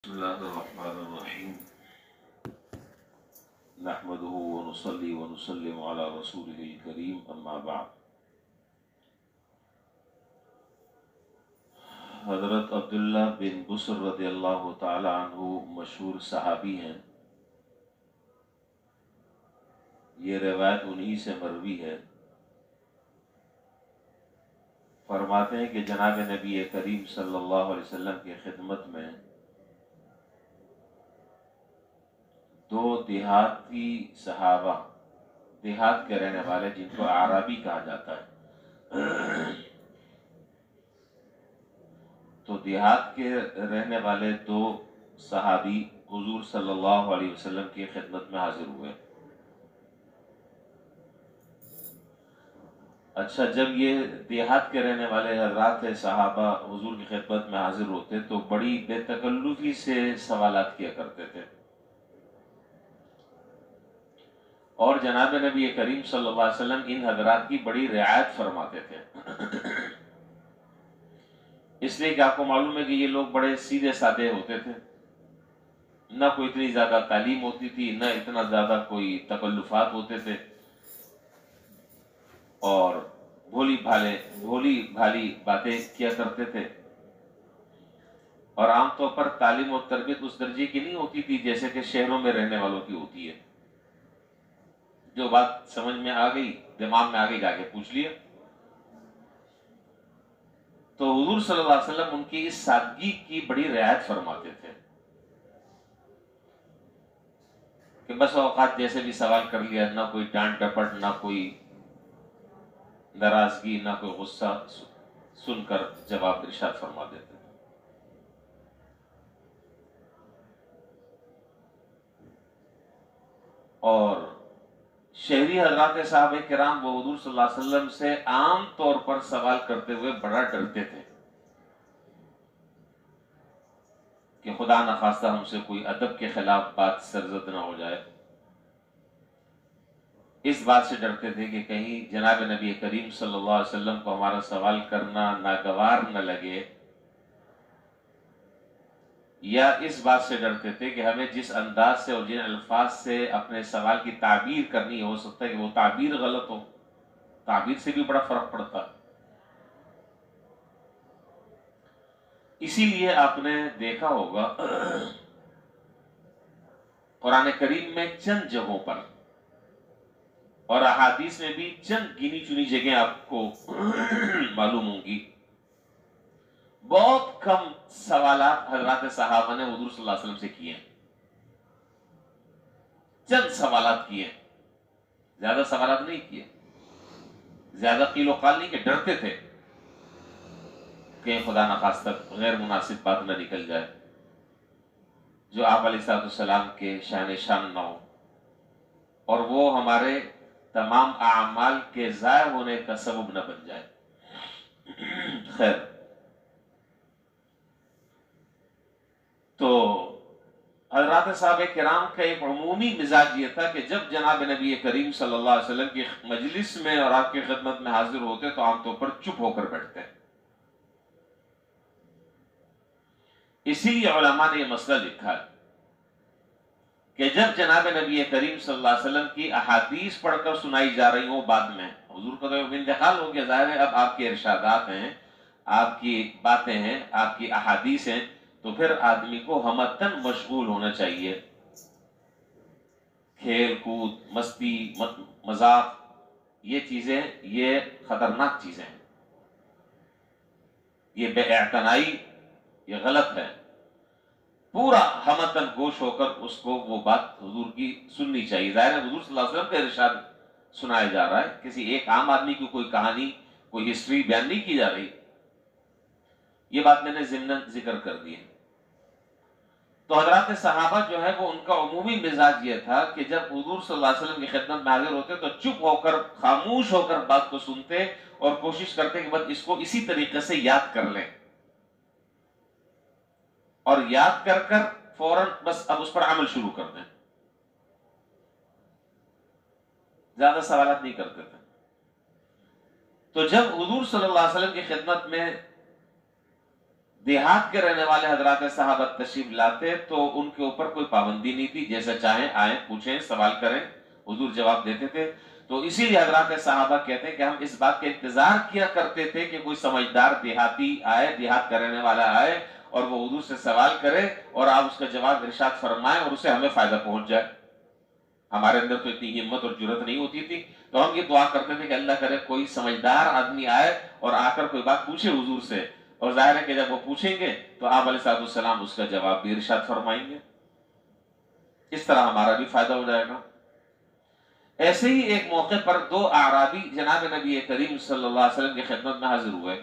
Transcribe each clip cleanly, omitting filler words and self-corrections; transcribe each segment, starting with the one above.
بسم الله الرحمن الرحيم نحمده ونصلي ونسلم على رسوله الكريم أما بعد. حضرت عبداللہ بن بسر رضی اللہ تعالی عنہ مشہور صحابی ہیں. یہ روایت انہی سے مروی ہے. فرماتے ہیں کہ جناب نبی کریم صلی اللہ علیہ وسلم کی خدمت میں دو دیہاتی صحابہ، دیہات کے رہنے والے جن کو اعرابی کہا جاتا ہے، تو دیہات کے رہنے والے دو صحابی حضور صلی اللہ علیہ وسلم کی خدمت میں حاضر ہوئے. اچھا، جب یہ دیہات کے رہنے والے حضرات صحابہ حضور کی خدمت میں حاضر ہوتے تو بڑی بے تکلفی سے سوالات کیا کرتے تھے، اور جناب نبی کریم صلی اللہ علیہ وسلم ان حضرات کی بڑی رعایت فرماتے تھے. اس لیے کہ آپ کو معلوم ہے کہ یہ لوگ بڑے سیدھے سادے ہوتے تھے، نہ کوئی اتنی زیادہ تعلیم ہوتی تھی، نہ اتنا زیادہ کوئی تکلفات ہوتے تھے، اور بھولی بھالی باتیں کیا کرتے تھے. اور عام طور پر تعلیم و تربیت اس درجے کی نہیں ہوتی تھی جیسے کہ شہروں میں رہنے والوں کی ہوتی ہے. جو بات سمجھ میں آ گئی، دماغ میں آ گئی، جا کے پوچھ لیا. تو حضور صلی اللہ علیہ وسلم ان کی اس سادگی کی بڑی رعایت فرماتے تھے کہ بس اوقات جیسے بھی سوال کر لیا، نہ کوئی ڈانٹ ڈپٹ، نہ کوئی ناراضگی، نہ کوئی غصہ، سن کر جواب ارشاد فرما دیتے تھے. اور شہری حضرات صحابہ کرام وہ حضور صلی اللہ علیہ وسلم سے عام طور پر سوال کرتے ہوئے بڑا ڈرتے تھے کہ خدا نخواستہ ہم سے کوئی ادب کے خلاف بات سرزد نہ ہو جائے. اس بات سے ڈرتے تھے کہ کہیں جناب نبی کریم صلی اللہ علیہ وسلم کو ہمارا سوال کرنا ناگوار نہ لگے، یا اس بات سے ڈرتے تھے کہ ہمیں جس انداز سے اور جن الفاظ سے اپنے سوال کی تعبیر کرنی ہو سکتا ہے کہ وہ تعبیر غلط ہو. تعبیر سے بھی بڑا فرق پڑتا ہے. اسی لیے آپ نے دیکھا ہوگا قرآن کریم میں چند جگہوں پر اور احادیث میں بھی چند گنی چنی جگہیں آپ کو معلوم ہوں گی، بہت کم سوالات حضرات صحابہ نے حضور صلی اللہ علیہ وسلم سے کیے ہیں. چند سوالات کیے، زیادہ سوالات نہیں کیے. زیادہ قیل و قال نہیں، کہ ڈرتے تھے کہ خدا نخواستہ غیر مناسب بات نہ نکل جائے جو آپ علیہ السلام کے شان نہ ہو، اور وہ ہمارے تمام اعمال کے ضائع ہونے کا سبب نہ بن جائے. خیر، تو حضرات صحابہ کرام کا ایک عمومی مزاج یہ تھا کہ جب جناب نبی کریم صلی اللہ علیہ وسلم کی مجلس میں اور آپ کی خدمت میں حاضر ہوتے تو عام طور پر چپ ہو کر بیٹھتے. اسی لیے علماء نے یہ مسئلہ لکھا ہے کہ جب جناب نبی کریم صلی اللہ علیہ وسلم کی احادیث پڑھ کر سنائی جا رہی ہوں، بعد میں حضور کا تو انتقال ہو گیا، ظاہر ہے اب آپ کے ارشادات ہیں، آپ کی باتیں ہیں، آپ کی احادیث ہیں، تو پھر آدمی کو ہمتاً مشغول ہونا چاہیے. کھیل کود، مستی، مذاق، یہ چیزیں یہ خطرناک چیزیں ہیں، یہ بے اعتنائی، یہ غلط ہے. پورا ہمتاً گوش ہو کر اس کو وہ بات حضور کی سننی چاہیے. ظاہر ہے حضور صلی اللہ علیہ وسلم کا ارشاد سنایا جا رہا ہے، کسی ایک عام آدمی کی کوئی کہانی، کوئی ہسٹری بیان نہیں کی جا رہی. یہ بات میں نے ضمناً ذکر کر دی ہے. تو حضرات صحابہ جو ہے وہ ان کا عمومی مزاج یہ تھا کہ جب حضور صلی اللہ علیہ وسلم کی خدمت میں حاضر ہوتے تو چپ ہو کر، خاموش ہو کر بات کو سنتے اور کوشش کرتے کہ بس اس کو اسی طریقے سے یاد کر لیں، اور یاد کر کر فوراً بس اب اس پر عمل شروع کر دیں. زیادہ سوالات نہیں کرتے تھے. تو جب حضور صلی اللہ علیہ وسلم کی خدمت میں دیہات کے رہنے والے حضرات صحابت تشریف لاتے تو ان کے اوپر کوئی پابندی نہیں تھی، جیسے چاہیں آئیں، پوچھیں، سوال کریں، حضور جواب دیتے تھے۔ تو اسی لیے حضرات صحابہ کہتے ہیں کہ ہم اس بات کا انتظار کیا کرتے تھے کہ کوئی سمجھدار دیہاتی آئے، دیہات کا رہنے والا آئے اور وہ حضور سے سوال کرے اور آپ اس کا جواب ارشاد فرمائیں اور اسے ہمیں فائدہ پہنچ جائے۔ ہمارے اندر تو اتنی ہمت اور جرت نہیں ہوتی تھی، تو ہم یہ دعا کرتے تھے کہ اللہ کرے کوئی سمجھدار آدمی آئے اور آ کر کوئی بات پوچھے حضور سے، اور ظاہر ہے کہ جب وہ پوچھیں گے تو آپ علیہ السلام اس کا جواب بھی ارشاد فرمائیں گے، اس طرح ہمارا بھی فائدہ ہو جائے گا۔ ایسے ہی ایک موقع پر دو اعرابی جناب نبی کریم صلی اللہ علیہ وسلم کی خدمت میں حاضر ہوئے۔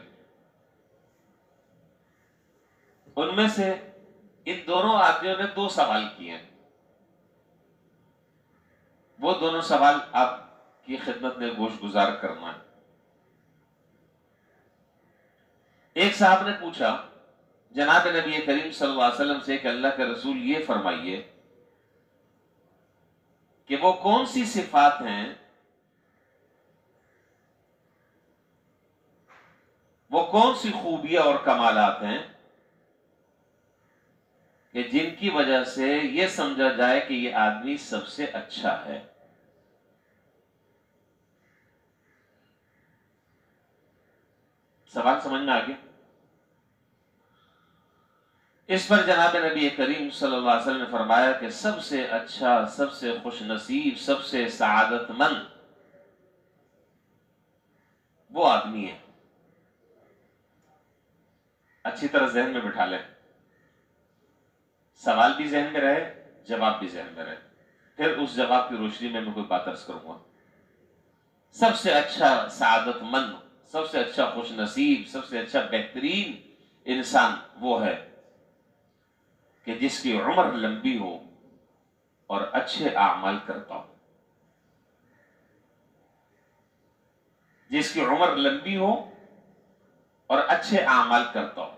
ان میں سے ان دونوں آدمیوں نے دو سوال کیے، وہ دونوں سوال آپ کی خدمت میں گوش گزار کرنا ہے۔ ایک صاحب نے پوچھا جناب نبی کریم صلی اللہ علیہ وسلم سے کہ اللہ کے رسول یہ فرمائیے کہ وہ کون سی صفات ہیں، وہ کون سی خوبیاں اور کمالات ہیں کہ جن کی وجہ سے یہ سمجھا جائے کہ یہ آدمی سب سے اچھا ہے۔ سوال سمجھ میں آگیا؟ اس پر جناب نبی کریم صلی اللہ علیہ وسلم نے فرمایا کہ سب سے اچھا، سب سے خوش نصیب، سب سے سعادت مند وہ آدمی ہے۔ اچھی طرح ذہن میں بٹھا لیں، سوال بھی ذہن میں رہے، جواب بھی ذہن میں رہے، پھر اس جواب کی روشنی میں کوئی بات عرض کروں گا۔ سب سے اچھا سعادت مند، سب سے اچھا خوش نصیب، سب سے اچھا بہترین انسان وہ ہے کہ جس کی عمر لمبی ہو اور اچھے اعمال کرتا ہو۔ جس کی عمر لمبی ہو اور اچھے اعمال کرتا ہو۔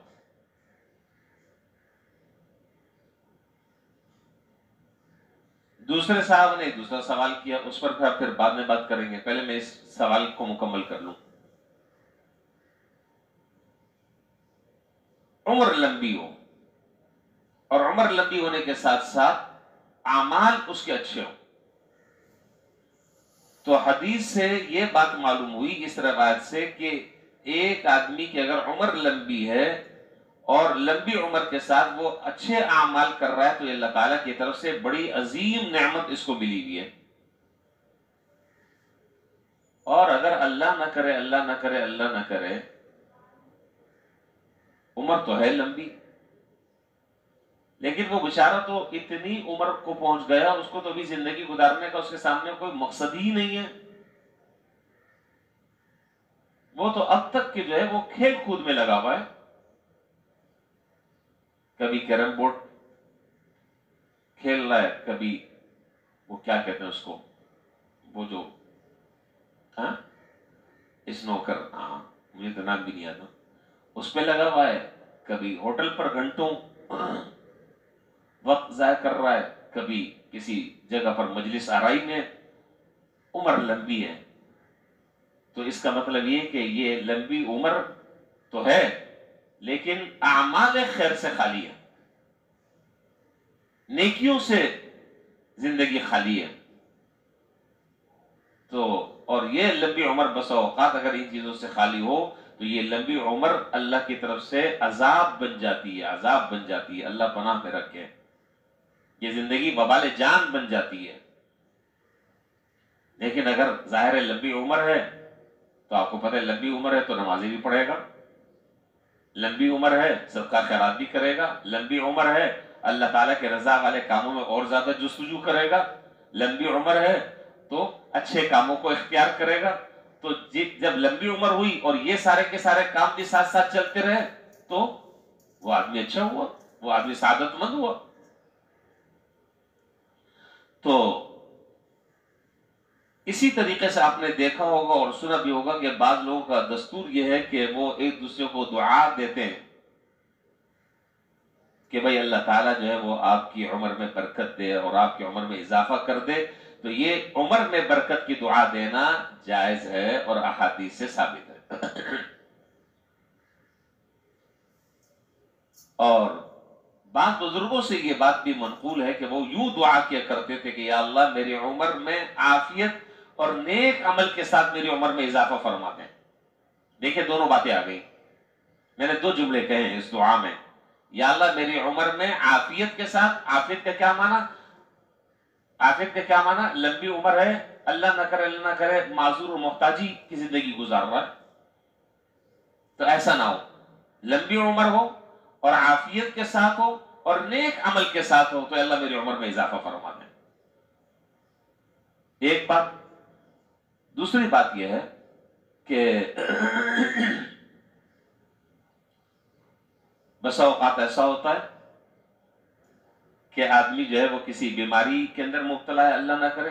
دوسرے صاحب نے ایک دوسرا سوال کیا، اس پر پھر بعد میں بات کریں گے، پہلے میں اس سوال کو مکمل کر لوں۔ عمر لمبی ہو اور عمر لمبی ہونے کے ساتھ ساتھ اعمال اس کے اچھے ہوں، تو حدیث سے یہ بات معلوم ہوئی اس روایت سے کہ ایک آدمی کی اگر عمر لمبی ہے اور لمبی عمر کے ساتھ وہ اچھے اعمال کر رہا ہے تو اللہ تعالیٰ کی طرف سے بڑی عظیم نعمت اس کو ملی ہوئی ہے۔ اور اگر اللہ نہ کرے، اللہ نہ کرے، اللہ نہ کرے، عمر تو ہے لمبی لیکن وہ بیچارہ تو اتنی عمر کو پہنچ گیا، اس کو تو ابھی زندگی گزارنے کا اس کے سامنے کوئی مقصد ہی نہیں ہے، وہ تو اب تک کہ جو ہے وہ کھیل کود میں لگا ہوا ہے، کبھی کیرم بورڈ کھیل رہا ہے، کبھی وہ کیا کہتے ہیں اس کو، وہ جو اسنوکر، مجھے تو نام بھی نہیں آتا، اس پہ لگا ہوا ہے، کبھی ہوٹل پر گھنٹوں وقت ضائع کر رہا ہے، کبھی کسی جگہ پر مجلس آرائی میں۔ عمر لمبی ہے تو اس کا مطلب یہ کہ یہ لمبی عمر تو ہے لیکن اعمال خیر سے خالی ہے، نیکیوں سے زندگی خالی ہے۔ تو اور یہ لمبی عمر بسا اوقات اگر ان چیزوں سے خالی ہو تو یہ لمبی عمر اللہ کی طرف سے عذاب بن جاتی ہے، عذاب بن جاتی ہے، اللہ پناہ میں رکھے، یہ زندگی وبال جان بن جاتی ہے۔ لیکن اگر ظاہر لمبی عمر ہے تو آپ کو پتہ ہے لمبی عمر ہے تو نمازیں بھی پڑھے گا، لمبی عمر ہے صدقہ خیرات بھی کرے گا، لمبی عمر ہے اللہ تعالیٰ کے رضا والے کاموں میں اور زیادہ جستجو کرے گا، لمبی عمر ہے تو اچھے کاموں کو اختیار کرے گا۔ تو جب لمبی عمر ہوئی اور یہ سارے کے سارے کام بھی ساتھ ساتھ چلتے رہے تو وہ آدمی اچھا ہوا، وہ آدمی سعادت مند ہوا۔ تو اسی طریقے سے آپ نے دیکھا ہوگا اور سنا بھی ہوگا کہ بعض لوگوں کا دستور یہ ہے کہ وہ ایک دوسرے کو دعا دیتے ہیں کہ بھئی اللہ تعالیٰ جو ہے وہ آپ کی عمر میں برکت دے اور آپ کی عمر میں اضافہ کر دے۔ تو یہ عمر میں برکت کی دعا دینا جائز ہے اور احادیث سے ثابت ہے۔ اور بعض بزرگوں سے یہ بات بھی منقول ہے کہ وہ یوں دعا کیا کرتے تھے کہ یا اللہ میری عمر میں عافیت اور نیک عمل کے ساتھ میری عمر میں اضافہ فرما دیں. دیکھیں دونوں باتیں آ گئی. میں نے دو جملے کہے ہیں اس دعا میں. یا اللہ میری عمر میں عافیت کے ساتھ، عافیت کا کیا معنی؟ عافیت کا کیا معنی؟ لمبی عمر ہے، اللہ نہ کرے معذور و محتاجی کی زندگی گزار رہا ہے، تو ایسا نہ ہو. لمبی عمر ہو اور عافیت کے ساتھ ہو اور نیک عمل کے ساتھ ہو، تو اللہ میری عمر میں اضافہ فرما دیں. ایک بات. دوسری بات یہ ہے کہ بسا اوقات ایسا ہوتا ہے کہ آدمی جو ہے وہ کسی بیماری کے اندر مبتلا ہے، اللہ نہ کرے،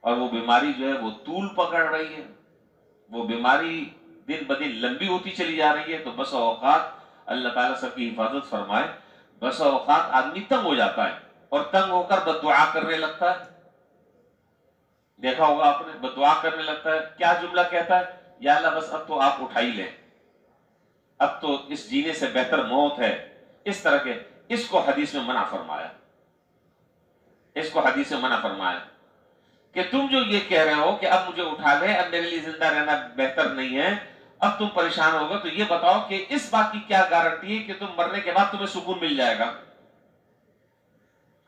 اور وہ بیماری جو ہے وہ طول پکڑ رہی ہے، وہ بیماری دن بدن لمبی ہوتی چلی جا رہی ہے. تو بسا اوقات اللہ تعالیٰ سب کی حفاظت فرمائے، بسا اوقات آدمی تنگ ہو جاتا ہے اور تنگ ہو کر بد دعا کرنے لگتا ہے. دیکھا ہوگا آپ نے، بد دعا کرنے لگتا ہے. کیا جملہ کہتا ہے؟ یا اللہ بس اب تو آپ اٹھا ہی لیں، اب تو اس جینے سے بہتر موت ہے. اس طرح کے، اس کو حدیث میں منع فرمایا، اس کو حدیث میں منع فرمایا کہ تم جو یہ کہہ رہے ہو کہ اب مجھے اٹھا لے، اب میرے لیے زندہ رہنا بہتر نہیں ہے، اب تم پریشان ہوگا، تو یہ بتاؤ کہ اس بات کی کیا گارنٹی ہے کہ تم مرنے کے بعد تمہیں سکون مل جائے گا؟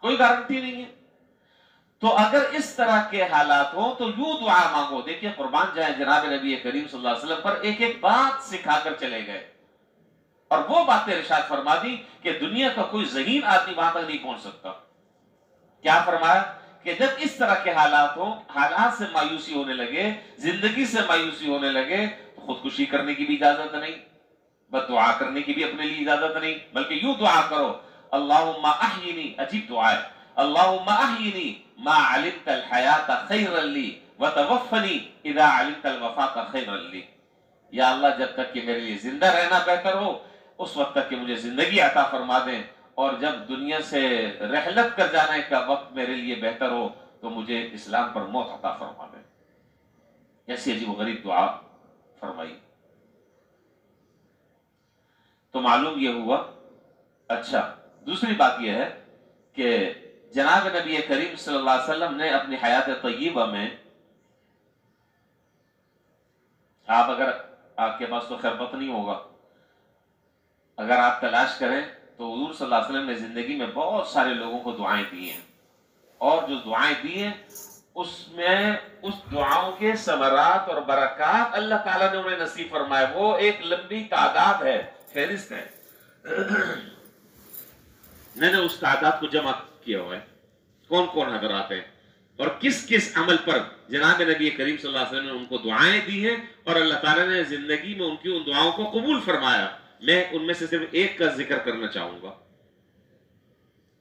کوئی گارنٹی نہیں ہے. تو اگر اس طرح کے حالات ہوں تو یوں دعا مانگو. دیکھیے قربان جائیں، جناب نبی کریم صلی اللہ علیہ وسلم پر ایک ایک بات سکھا کر چلے گئے، اور وہ باتیں ارشاد فرما دی کہ دنیا کا کوئی ذہین آدمی وہاں تک نہیں پہنچ سکتا. کیا فرمایا؟ کہ جب اس طرح کے حالات ہوں، حالات سے مایوسی ہونے لگے، زندگی سے مایوسی ہونے لگے، تو خودکشی کرنے کی بھی اجازت نہیں، بد دعا کرنے کی بھی اپنے لیے اجازت نہیں، بلکہ یوں دعا کرو، اللہم احیینی. عجیب دعا ہے. اللہم احیینی ما علمت الحیات خیرا لی وتوفنی اذا علمت الوفات خیرا لی. یا اللہ جب تک کہ میرے لیے زندہ رہنا بہتر ہو اس وقت تک کہ مجھے زندگی عطا فرما دیں، اور جب دنیا سے رحلت کر جانے کا وقت میرے لیے بہتر ہو تو مجھے اسلام پر موت عطا فرما دیں. ایسی عجیب و غریب دعا فرمائی. تو معلوم یہ ہوا. اچھا، دوسری بات یہ ہے کہ جناب نبی کریم صلی اللہ علیہ وسلم نے اپنی حیات طیبہ میں، آپ اگر آپ کے پاس تو خیر وقت نہیں ہوگا، اگر آپ تلاش کریں تو حضور صلی اللہ علیہ وسلم نے زندگی میں بہت سارے لوگوں کو دعائیں دی ہیں، اور جو دعائیں دی ہیں اس میں اس دعاؤں کے ثمرات اور برکات اللہ تعالیٰ نے انہیں نصیب فرمائے. وہ ایک لمبی تعداد ہے، فہرست ہے. میں نے اس تعداد کو جمع کیا ہوا ہے، کون کون حضرات ہیں اور کس کس عمل پر جناب نبی کریم صلی اللہ علیہ وسلم نے ان کو دعائیں دی ہیں، اور اللہ تعالیٰ نے زندگی میں ان کی ان دعاؤں کو قبول فرمایا. میں ان میں سے صرف ایک کا ذکر کرنا چاہوں گا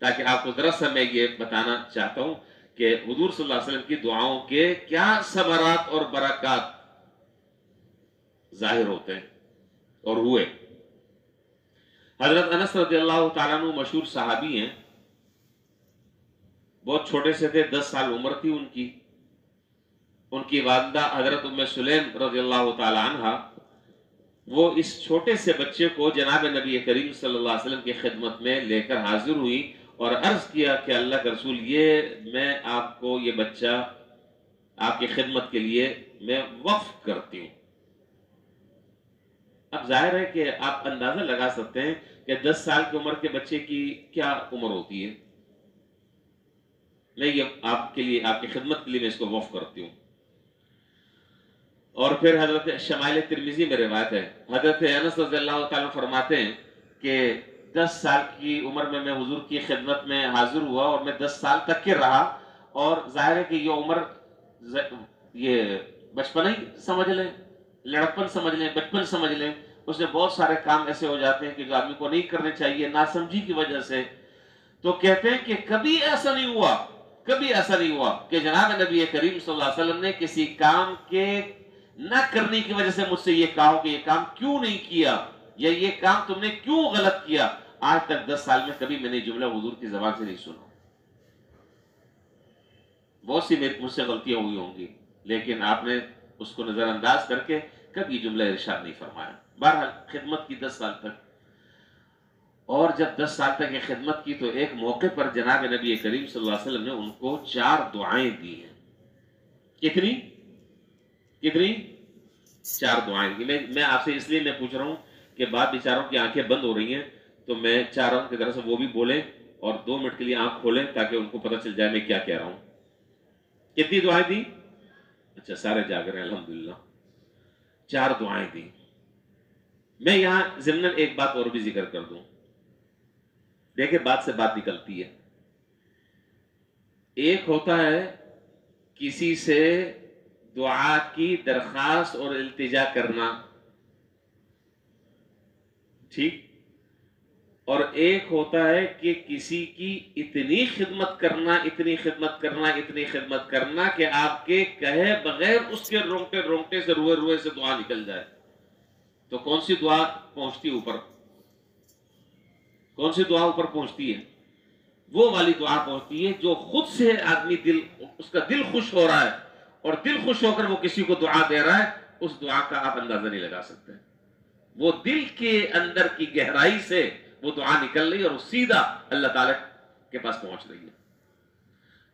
تاکہ آپ کو ذرا سا میں یہ بتانا چاہتا ہوں کہ حضور صلی اللہ علیہ وسلم کی دعاؤں کے کیا ثمرات اور برکات ظاہر ہوتے ہیں اور ہوئے. حضرت انس رضی اللہ تعالیٰ عنہ مشہور صحابی ہیں، بہت چھوٹے سے تھے، 10 سال عمر تھی ان کی. ان کی والدہ حضرت ام سلیم رضی اللہ تعالیٰ عنہ، وہ اس چھوٹے سے بچے کو جناب نبی کریم صلی اللہ علیہ وسلم کی خدمت میں لے کر حاضر ہوئی اور عرض کیا کہ اللہ کے رسول، یہ میں آپ کو یہ بچہ آپ کی خدمت کے لیے میں وقف کرتی ہوں. اب ظاہر ہے کہ آپ اندازہ لگا سکتے ہیں کہ 10 سال کی عمر کے بچے کی کیا عمر ہوتی ہے. میں یہ آپ کے لیے، آپ کی خدمت کے لیے میں اس کو وقف کرتی ہوں. اور پھر حضرت شمائل ترمذی میں روایت ہے، حضرت انس رضی اللہ تعالیٰ فرماتے ہیں کہ 10 سال کی عمر میں میں حضور کی خدمت میں حاضر ہوا اور میں 10 سال تک کے رہا. اور ظاہر ہے کہ یہ عمر یہ بچپن ہی سمجھ لیں، لڑکپن سمجھ لیں، بچپن سمجھ لیں. اس میں بہت سارے کام ایسے ہو جاتے ہیں کہ جو آدمی کو نہیں کرنے چاہیے ناسمجھی کی وجہ سے. تو کہتے ہیں کہ کبھی ایسا نہیں ہوا کہ جناب نبی کریم صلی اللہ علیہ وسلم نے کسی کام کے نہ کرنے کی وجہ سے مجھ سے یہ کہا کہ یہ کام کیوں نہیں کیا، یا یہ کام تم نے کیوں غلط کیا. آج تک 10 سال میں کبھی میں نے جملہ حضور کی زبان سے نہیں سنا. بہت سی مجھ سے غلطیاں ہوئی ہوں گی، لیکن آپ نے اس کو نظر انداز کر کے کبھی جملہ ارشاد نہیں فرمایا. بہرحال خدمت کی 10 سال تک. اور جب 10 سال تک یہ خدمت کی تو ایک موقع پر جناب نبی کریم صلی اللہ علیہ وسلم نے ان کو 4 دعائیں دی ہیں. کتنی کتنی 4 دعائیں دی. میں آپ سے اس لیے میں پوچھ رہا ہوں کہ بعد بیچاروں کی آنکھیں بند ہو رہی ہیں، تو میں چاہ رہا ہوں کہ ذرا سے وہ بھی بولیں اور 2 منٹ کے لیے آنکھ کھولیں تاکہ ان کو پتہ چل جائے میں کیا کہہ رہا ہوں. کتنی دعائیں دی؟ اچھا سارے جاگ رہے ہیں الحمدللہ. 4 دعائیں دی. میں یہاں ضمناً ایک بات اور بھی ذکر کر دوں. دیکھیں بات سے بات نکلتی ہے. ایک ہوتا ہے کسی سے دعا کی درخواست اور التجا کرنا، ٹھیک، اور ایک ہوتا ہے کہ کسی کی اتنی خدمت کرنا اتنی خدمت کرنا اتنی خدمت کرنا کہ آپ کے کہے بغیر اس کے رونگٹے رونگٹے سے روئے روئے سے دعا نکل جائے. تو کون سی دعا پہنچتی اوپر؟ کون سی دعا اوپر پہنچتی ہے؟ وہ والی دعا پہنچتی ہے جو خود سے آدمی اس کا دل خوش ہو رہا ہے اور دل خوش ہو کر وہ کسی کو دعا دے رہا ہے. اس دعا کا آپ اندازہ نہیں لگا سکتے. وہ دل کے اندر کی گہرائی سے وہ دعا نکل رہی ہے اور سیدھا اللہ تعالیٰ کے پاس پہنچ رہی ہے.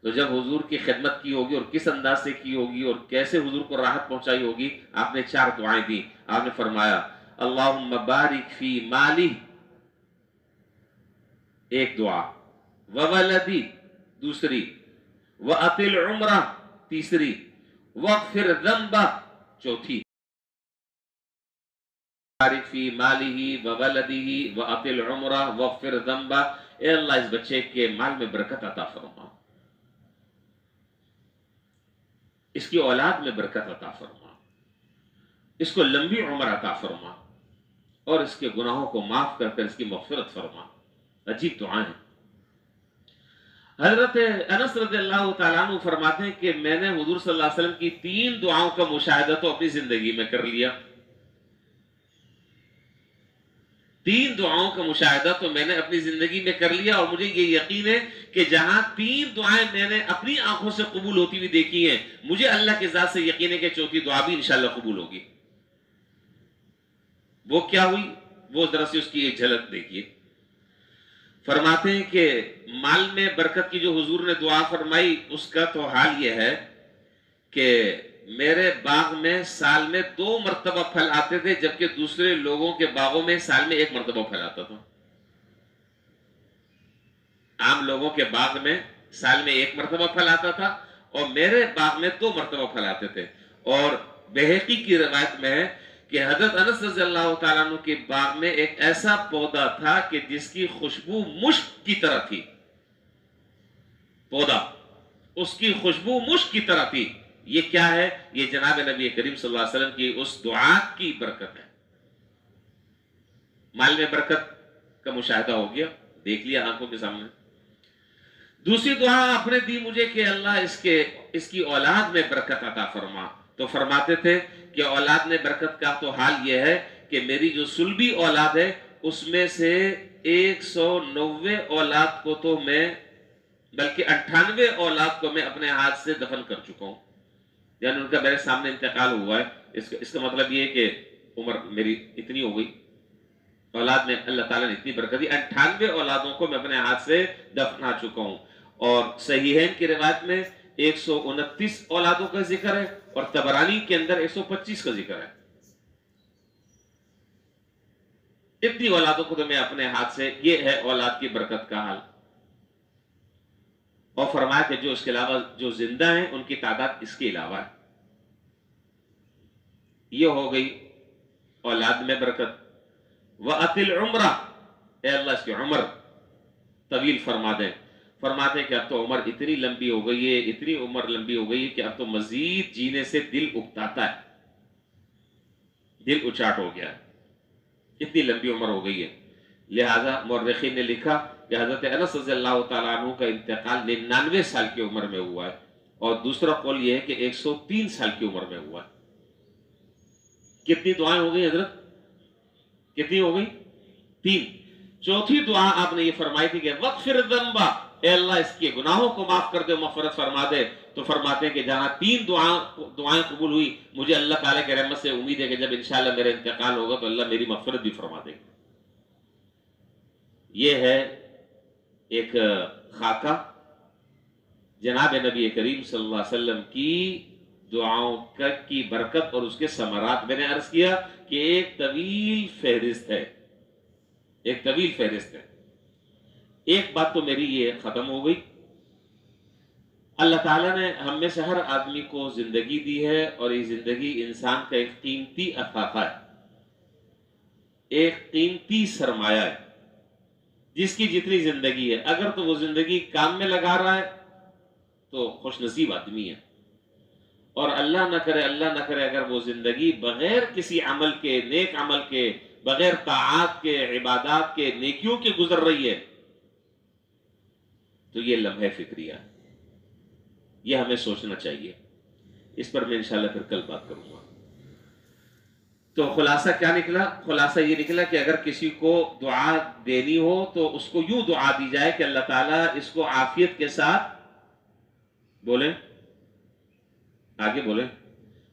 تو جب حضور کی خدمت کی ہوگی اور کس انداز سے کی ہوگی اور کیسے حضور کو راحت پہنچائی ہوگی، آپ نے 4 دعائیں دی. آپ نے فرمایا اللہم بارک فی مالی، ایک دعا، وولدی دوسری، وَأَطِلْ عُمْرَ تیسری، وَغْفِرْ ذَنْبَ چوتھی. بارک فی مالہ وولدہ وَأَطِلْ عُمْرَ وَغْفِرْ ذَنْبَ. اے اللہ اس بچے کے مال میں برکت عطا فرما، اس کی اولاد میں برکت عطا فرما، اس کو لمبی عمر عطا فرما اور اس کے گناہوں کو معاف کر کر اس کی مغفرت فرما. عجیب دعائیں ہیں. حضرت انس رضی اللہ تعالیٰ عنہ فرماتے ہیں کہ میں نے حضور صلی اللہ علیہ وسلم کی 3 دعاؤں کا مشاہدہ تو اپنی زندگی میں کر لیا. 3 دعاؤں کا مشاہدہ تو میں نے اپنی زندگی میں کر لیا، اور مجھے یہ یقین ہے کہ جہاں 3 دعائیں میں نے اپنی آنکھوں سے قبول ہوتی ہوئی دیکھی ہیں، مجھے اللہ کی ذات سے یقین ہے کہ چوتھی دعا بھی انشاءاللہ قبول ہوگی. وہ کیا ہوئی؟ وہ ذرا سے اس کی ایک جھلک دیکھیے. فرماتے ہیں کہ مال میں برکت کی جو حضور نے دعا فرمائی اس کا تو حال یہ ہے کہ میرے باغ میں سال میں 2 مرتبہ پھل آتے تھے، جبکہ دوسرے لوگوں کے باغوں میں سال میں 1 مرتبہ پھل آتا تھا. عام لوگوں کے باغ میں سال میں 1 مرتبہ پھل آتا تھا اور میرے باغ میں 2 مرتبہ پھل آتے تھے. اور بہقی کی روایت میں ہے کہ حضرت انس رضی اللہ تعالیٰ عنہ کے باغ میں ایک ایسا پودا تھا کہ جس کی خوشبو مشک کی طرح تھی. پودا اس کی خوشبو مشک کی طرح تھی. یہ کیا ہے؟ یہ جناب نبی کریم صلی اللہ علیہ وسلم کی اس دعا کی برکت ہے. مال میں برکت کا مشاہدہ ہو گیا، دیکھ لیا آنکھوں کے سامنے. دوسری دعا آپ نے دی مجھے کہ اللہ اس کی اولاد میں برکت عطا فرما. تو فرماتے تھے کہ اولاد میں برکت کا تو حال یہ ہے کہ میری جو سلبی اولاد ہے اس میں سے 190 اولاد کو تو میں، بلکہ 98 اولاد کو میں اپنے ہاتھ سے دفن کر چکا ہوں. یعنی ان کا میرے سامنے انتقال ہوا ہے. اس کا مطلب یہ ہے کہ عمر میری اتنی ہو گئی، اولاد میں اللہ تعالیٰ نے اتنی برکت دی. 98 اولادوں کو میں اپنے ہاتھ سے دفنا چکا ہوں. اور صحیحین کی روایت میں 129 اولادوں کا ذکر ہے اور طبرانی کے اندر 125 کا ذکر ہے. اتنی اولادوں کو تو میں اپنے ہاتھ سے، یہ ہے اولاد کی برکت کا حال. اور فرمایا کہ جو اس کے علاوہ جو زندہ ہیں ان کی تعداد اس کے علاوہ ہے. یہ ہو گئی اولاد میں برکت. وَأَطِلْ عُمْرَ، اے اللہ اس کی عمر طویل فرما دیں. فرماتے ہیں کہ اب تو عمر اتنی لمبی ہو گئی ہے، اتنی عمر لمبی ہو گئی ہے کہ اب تو مزید جینے سے دل اکتاتا ہے، دل اچاٹ ہو گیا ہے، اتنی لمبی عمر ہو گئی ہے. لہذا مورخین نے لکھا کہ حضرت انس رضی اللہ تعالیٰ عنہ کا انتقال 99 سال کی عمر میں ہوا ہے، اور دوسرا قول یہ ہے کہ 103 سال کی عمر میں ہوا ہے. کتنی دعائیں ہو گئی حضرت؟ کتنی ہو گئی؟ 3. چوتھی دعا آپ نے یہ فرمائی تھی کہ وَغْفِرْ ذَنْبَ، اے اللہ اس کے گناہوں کو معاف کر دے، مغفرت فرما دے. تو فرماتے ہیں کہ جہاں 3 دعائیں قبول ہوئی، مجھے اللہ تعالیٰ کے رحمت سے امید ہے کہ جب انشاءاللہ میرا انتقال ہوگا تو اللہ میری مغفرت بھی فرما دے گا. یہ ہے ایک خاکہ جناب نبی کریم صلی اللہ علیہ وسلم کی دعاؤں کی برکت اور اس کے ثمرات. میں نے عرض کیا کہ ایک طویل فہرست ہے، ایک طویل فہرست ہے. ایک بات تو میری یہ ختم ہو گئی، اللہ تعالیٰ نے ہم میں سے ہر آدمی کو زندگی دی ہے، اور یہ زندگی انسان کا ایک قیمتی اثاثہ ہے، ایک قیمتی سرمایہ ہے. جس کی جتنی زندگی ہے، اگر تو وہ زندگی کام میں لگا رہا ہے تو خوش نصیب آدمی ہے، اور اللہ نہ کرے اگر وہ زندگی بغیر کسی عمل کے، نیک عمل کے، بغیر طاعات کے، عبادات کے، نیکیوں کے گزر رہی ہے، تو یہ لمحہ فکریہ ہے. یہ ہمیں سوچنا چاہیے. اس پر میں انشاءاللہ پھر کل بات کروں گا. تو خلاصہ کیا نکلا؟ خلاصہ یہ نکلا کہ اگر کسی کو دعا دینی ہو تو اس کو یوں دعا دی جائے کہ اللہ تعالیٰ اس کو عافیت کے ساتھ، بولیں آگے بولیں،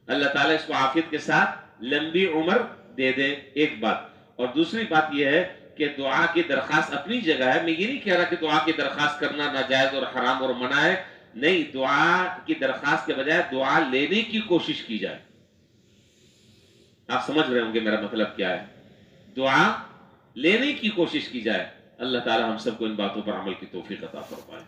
اللہ تعالیٰ اس کو عافیت کے ساتھ لمبی عمر دے دے. ایک بات. اور دوسری بات یہ ہے کہ دعا کی درخواست اپنی جگہ ہے. میں یہ نہیں کہہ رہا کہ دعا کی درخواست کرنا ناجائز اور حرام اور منع ہے، نہیں. دعا کی درخواست کے بجائے دعا لینے کی کوشش کی جائے. آپ سمجھ رہے ہوں گے میرا مطلب کیا ہے. دعا لینے کی کوشش کی جائے. اللہ تعالی ہم سب کو ان باتوں پر عمل کی توفیق عطا فرمائے.